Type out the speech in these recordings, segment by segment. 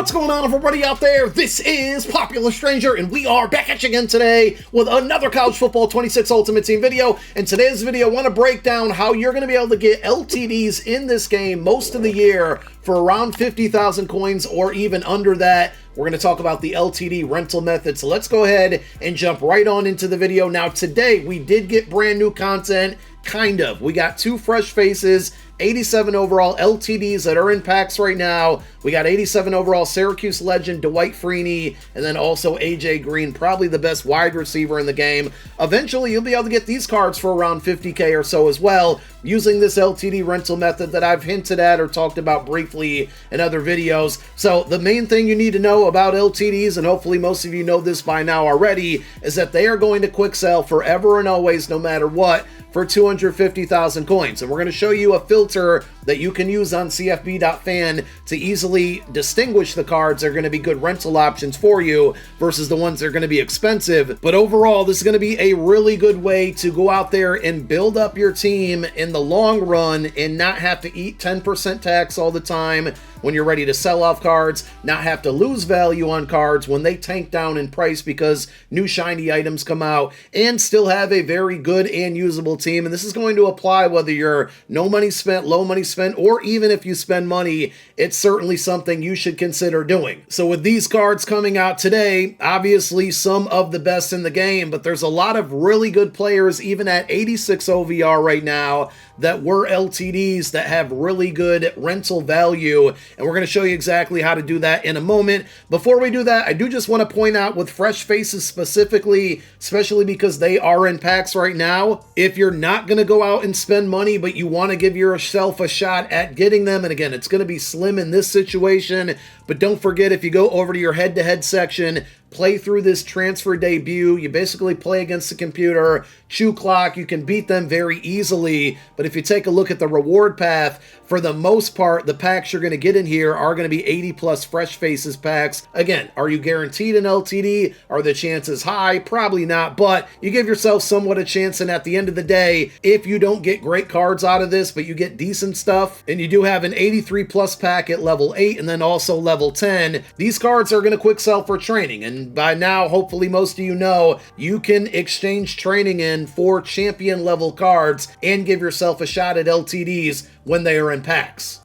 What's going on, everybody out there? This is Popular Stranger, and we are back at you again today with another College Football 26 Ultimate Team video. In today's video, I want to break down how you're going to be able to get LTDs in this game most of the year for around 50,000 coins or even under that. We're going to talk about the LTD rental method, so let's go ahead and jump right on into the video. Now, today, we did get brand new content, kind of. We got two fresh faces, 87 overall LTDs that are in packs right now. We got 87 overall Syracuse legend Dwight Freeney, and then also AJ Green, probably the best wide receiver in the game. Eventually, you'll be able to get these cards for around 50K or so as well, using this LTD rental method that I've hinted at or talked about briefly in other videos. So the main thing you need to know about LTDs, and hopefully most of you know this by now already, is that they are going to quick sell forever and always, no matter what, for 250,000 coins. And we're going to show you a filter that you can use on CFB.fan to easily distinguish the cards that are going to be good rental options for you versus the ones that are going to be expensive. But overall, this is going to be a really good way to go out there and build up your team in the long run and not have to eat 10% tax all the time when you're ready to sell off cards, not have to lose value on cards when they tank down in price because new shiny items come out, and still have a very good and usable team. And this is going to apply whether you're no money spent, low money spent, or even if you spend money. It's certainly something you should consider doing. So with these cards coming out today, obviously some of the best in the game, but there's a lot of really good players even at 86 OVR right now that were LTDs that have really good rental value, and we're going to show you exactly how to do that in a moment. Before we do that, I do just want to point out with fresh faces specifically, especially because they are in packs right now, if you're not going to go out and spend money, but you want to give yourself a shot at getting them, and again, it's going to be slim in this situation, but don't forget, if you go over to your head-to-head section, play through this transfer debut, you basically play against the computer, chew clock, you can beat them very easily. But if you take a look at the reward path, for the most part, the packs you're going to get in here are going to be 80 plus fresh faces packs. Again, are you guaranteed an LTD? Are the chances high? Probably not, but you give yourself somewhat a chance, and at the end of the day, if you don't get great cards out of this, but you get decent stuff, and you do have an 83 plus pack at level 8 and then also level 10, these cards are going to quick sell for training. And by now, hopefully most of you know, you can exchange training in for champion level cards and give yourself a shot at LTDs when they are in packs.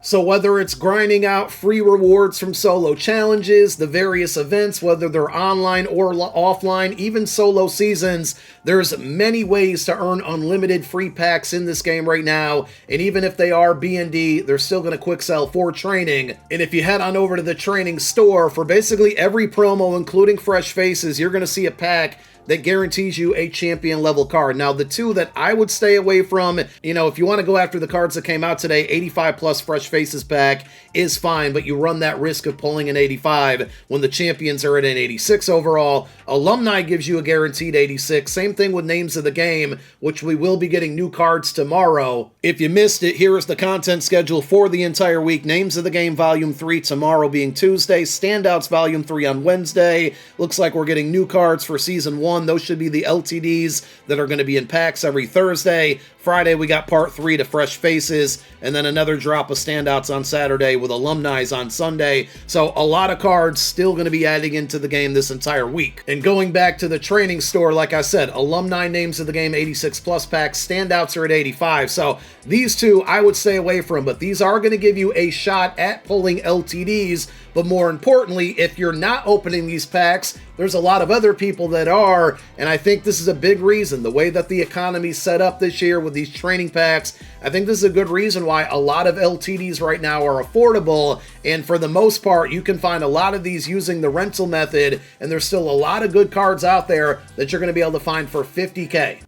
So whether it's grinding out free rewards from solo challenges, the various events, whether they're online or offline, even solo seasons, there's many ways to earn unlimited free packs in this game right now. And even if they are B&D, they're still going to quick sell for training. And if you head on over to the training store, for basically every promo, including fresh faces, you're going to see a pack that guarantees you a champion level card. Now, the two that I would stay away from, if you want to go after the cards that came out today, 85 plus fresh faces pack is fine, but you run that risk of pulling an 85 when the champions are at an 86 overall. Alumni gives you a guaranteed 86. Same thing with names of the game, which we will be getting new cards tomorrow. If you missed it, here is the content schedule for the entire week. Names of the game volume 3 tomorrow being Tuesday, standouts volume 3 on Wednesday. Looks like we're getting new cards for season 1. Those should be the LTDs that are going to be in packs every Thursday. Friday, we got part 3 to fresh faces, and then another drop of standouts on Saturday with alumni's on Sunday. So a lot of cards still going to be adding into the game this entire week. And going back to the training store, like I said, alumni names of the game, 86 plus packs, standouts are at 85. So these two I would stay away from, but these are going to give you a shot at pulling LTDs. But more importantly, if you're not opening these packs, there's a lot of other people that are, and I think this is a big reason. The way that the economy's set up this year with these training packs, I think this is a good reason why a lot of LTDs right now are affordable, and for the most part, you can find a lot of these using the rental method, and there's still a lot of good cards out there that you're going to be able to find for 50K.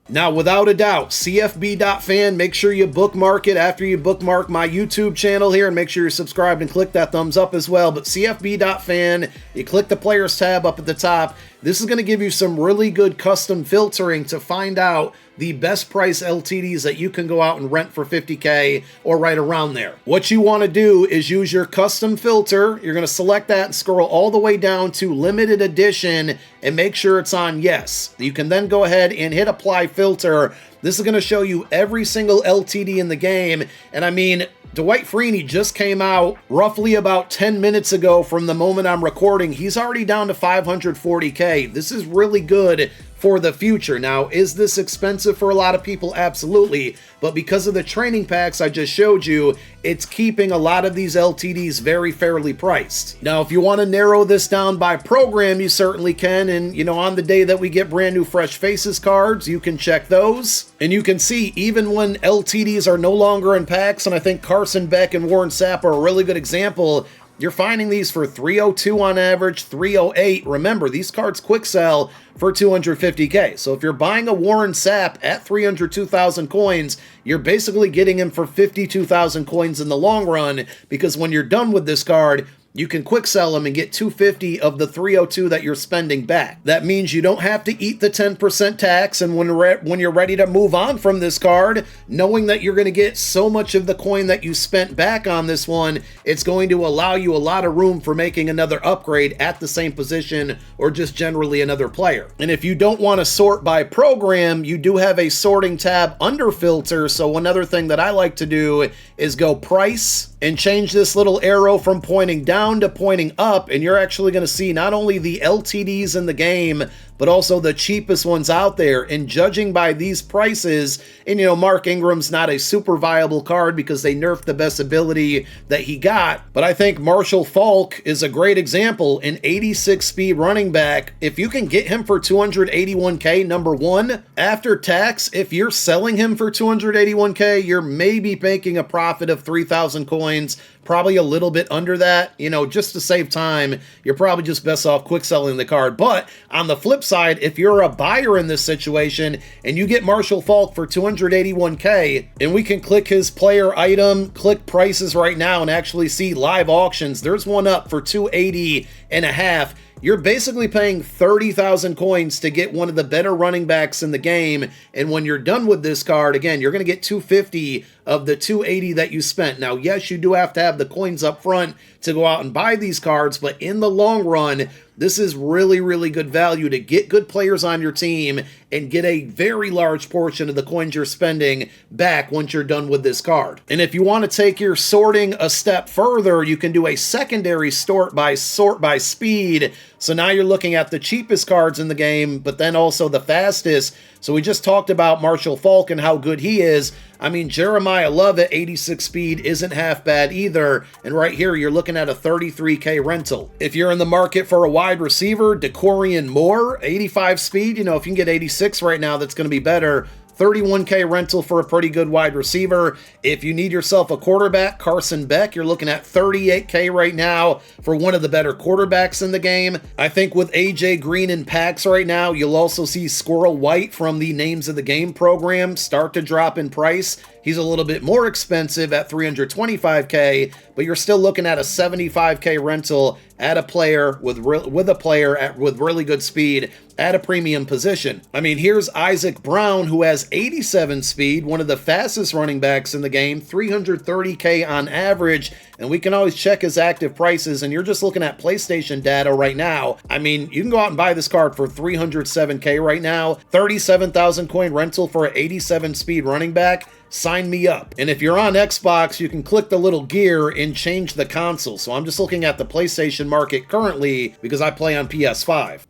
Now, without a doubt, CFB.fan, make sure you bookmark it after you bookmark my YouTube channel here, and make sure you're subscribed and click that thumbs up as well. But CFB.fan, you click the Players tab up at the top. This is going to give you some really good custom filtering to find out the best price LTDs that you can go out and rent for 50K or right around there. What you want to do is use your custom filter. You're going to select that and scroll all the way down to limited edition and make sure it's on yes. You can then go ahead and hit apply filter. This is going to show you every single LTD in the game. And I mean, Dwight Freeney just came out roughly about 10 minutes ago from the moment I'm recording. He's already down to 540K. This is really good for the future. Now, is this expensive for a lot of people? Absolutely. But because of the training packs I just showed you, it's keeping a lot of these LTDs very fairly priced. Now, if you want to narrow this down by program, you certainly can. And, you know, on the day that we get brand new Fresh Faces cards, you can check those. And you can see, even when LTDs are no longer in packs, and I think Carson Beck and Warren Sapp are a really good example, you're finding these for 302 on average, 308. Remember, these cards quick sell for 250K. So if you're buying a Warren Sapp at 302,000 coins, you're basically getting him for 52,000 coins in the long run, because when you're done with this card, you can quick sell them and get 250 of the 302 that you're spending back. That means you don't have to eat the 10% tax, and when you're ready to move on from this card, knowing that you're going to get so much of the coin that you spent back on this one, it's going to allow you a lot of room for making another upgrade at the same position, or just generally another player. And if you don't want to sort by program, you do have a sorting tab under filter. So another thing that I like to do is go price and change this little arrow from pointing down to pointing up, and you're actually going to see not only the LTDs in the game, but also the cheapest ones out there. And judging by these prices, and you know, Mark Ingram's not a super viable card because they nerfed the best ability that he got, but I think Marshall Faulk is a great example, an 86 speed running back. If you can get him for 281K, number one, after tax, if you're selling him for 281K, you're maybe making a profit of 3,000 coins, probably a little bit under that. You know, just to save time, you're probably just best off quick selling the card. But on the flip side, if you're a buyer in this situation and you get Marshall Faulk for 281K, and we can click his player item, click prices right now, and actually see live auctions, there's one up for 280.5. You're basically paying 30,000 coins to get one of the better running backs in the game. And when you're done with this card, again, you're going to get 250 of the 280 that you spent. Now, yes, you do have to have the coins up front to go out and buy these cards, but in the long run, this is really, really good value to get good players on your team and get a very large portion of the coins you're spending back once you're done with this card. And if you want to take your sorting a step further, you can do a secondary sort by speed. So now you're looking at the cheapest cards in the game, but then also the fastest. So we just talked about Marshall Faulk and how good he is. I mean, Jeremiah Love at 86 speed isn't half bad either. And right here, you're looking at a 33K rental. If you're in the market for a wide receiver, Decorian Moore, 85 speed, you know, if you can get 86 right now, that's going to be better. 31K rental for a pretty good wide receiver. If you need yourself a quarterback, Carson Beck, you're looking at 38K right now for one of the better quarterbacks in the game. I think with AJ Green in packs right now, you'll also see Squirrel White from the Names of the Game program start to drop in price. He's a little bit more expensive at 325K, but you're still looking at a 75K rental at a player with really good speed at a premium position. I mean, here's Isaac Brown, who has 87 speed, one of the fastest running backs in the game, 330K on average, and we can always check his active prices, and you're just looking at PlayStation data right now. I mean, you can go out and buy this card for 307K right now, 37,000 coin rental for an 87 speed running back. Sign me up. And if you're on Xbox, you can click the little gear and change the console. So I'm just looking at the PlayStation market currently because I play on PS5.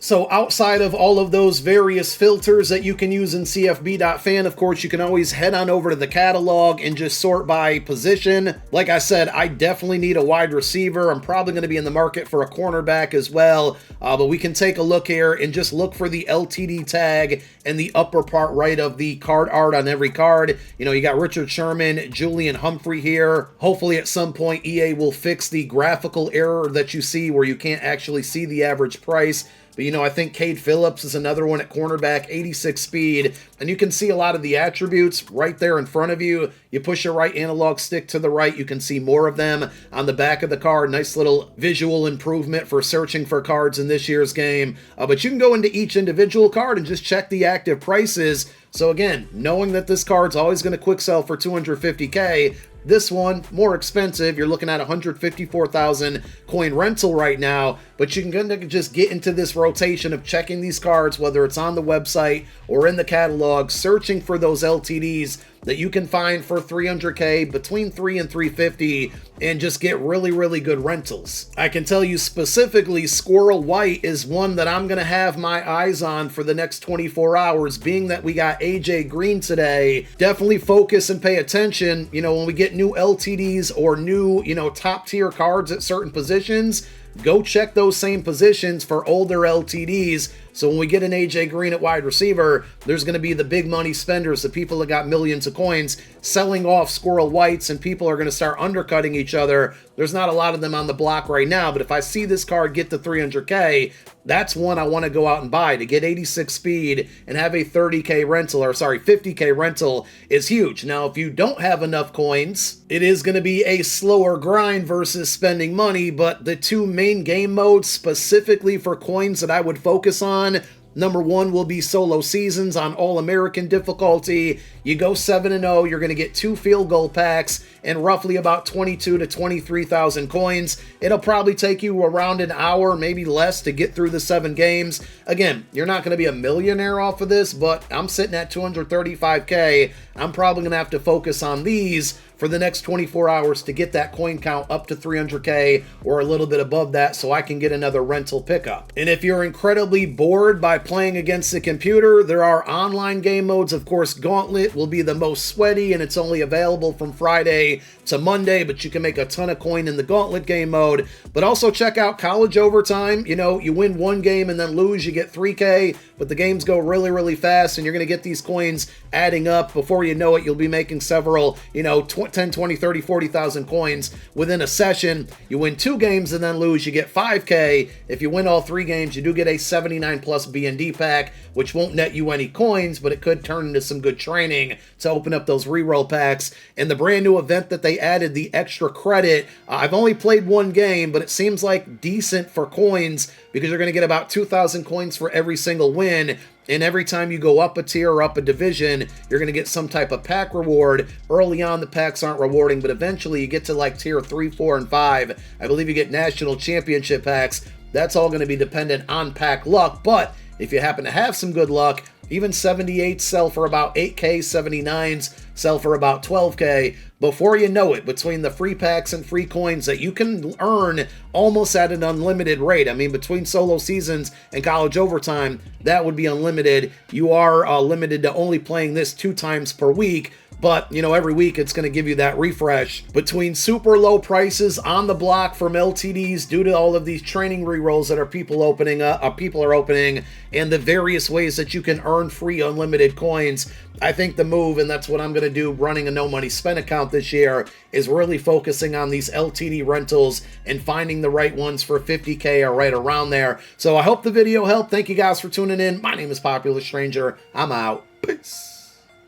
So outside of all of those various filters that you can use in CFB.fan, of course, you can always head on over to the catalog and just sort by position. Like I said, I definitely need a wide receiver. I'm probably going to be in the market for a cornerback as well. But we can take a look here and just look for the LTD tag in the upper part right of the card art on every card. You know, you got Richard Sherman, Julian Humphrey here. Hopefully at some point EA will fix the graphical error that you see where you can't actually see the average price. But, you know, I think Cade Phillips is another one at cornerback, 86 speed. And you can see a lot of the attributes right there in front of you. You push your right analog stick to the right, you can see more of them on the back of the card. Nice little visual improvement for searching for cards in this year's game. But you can go into each individual card and just check the active prices. So again, knowing that this card's always going to quick sell for 250K, this one, more expensive, you're looking at 154,000 coin rental right now, but you can just get into this rotation of checking these cards, whether it's on the website or in the catalog, searching for those LTDs that you can find for 300K, between 3 and 350, and just get really, really good rentals. I can tell you specifically, Squirrel White is one that I'm going to have my eyes on for the next 24 hours, being that we got AJ Green today. Definitely focus and pay attention, when we get new LTDs or new, top tier cards at certain positions. Go check those same positions for older LTDs. So when we get an AJ Green at wide receiver, there's going to be the big money spenders, the people that got millions of coins, selling off Squirrel Whites, and people are going to start undercutting each other. There's not a lot of them on the block right now, but if I see this card get to 300K, that's one I want to go out and buy. To get 86 speed and have a 50K rental is huge. Now, if you don't have enough coins, it is going to be a slower grind versus spending money, but the two main game modes specifically for coins that I would focus on, number one will be solo seasons on All-American difficulty. You go 7-0, you're going to get 2 field goal packs and roughly about 22 to 23,000 coins. It'll probably take you around an hour, maybe less, to get through the 7 games. Again, you're not going to be a millionaire off of this, but I'm sitting at 235K. I'm probably going to have to focus on these for the next 24 hours to get that coin count up to 300K or a little bit above that, so I can get another rental pickup. And if you're incredibly bored by playing against the computer, there are online game modes. Of course, Gauntlet will be the most sweaty, and it's only available from Friday to Monday, but you can make a ton of coin in the Gauntlet game mode. But also check out College Overtime. You win one game and then lose, you get 3K, but the games go really, really fast, and you're going to get these coins adding up. Before you know it, you'll be making several, 10, 20, 30, 40,000 coins within a session. You win 2 games and then lose, you get 5K. If you win all 3 games, you do get a 79 plus B&D pack, which won't net you any coins, but it could turn into some good training to open up those reroll packs. And the brand new event that they added, the extra credit, I've only played 1 game, but it seems like decent for coins because you're going to get about 2,000 coins for every single win. And every time you go up a tier or up a division, you're going to get some type of pack reward. Early on, the packs aren't rewarding, but eventually you get to like tier 3, 4, and 5. I believe you get national championship packs. That's all going to be dependent on pack luck. But if you happen to have some good luck, even 78s sell for about 8K, 79s sell for about 12K. Before you know it, between the free packs and free coins that you can earn almost at an unlimited rate. I mean, between solo seasons and College Overtime, that would be unlimited. You are limited to only playing this 2 times per week. But, every week it's going to give you that refresh. Between super low prices on the block from LTDs due to all of these training rerolls that people are opening, and the various ways that you can earn free unlimited coins, I think the move, and that's what I'm going to do running a no money spent account this year, is really focusing on these LTD rentals and finding the right ones for 50K or right around there. So I hope the video helped. Thank you guys for tuning in. My name is Popular Stranger. I'm out. Peace.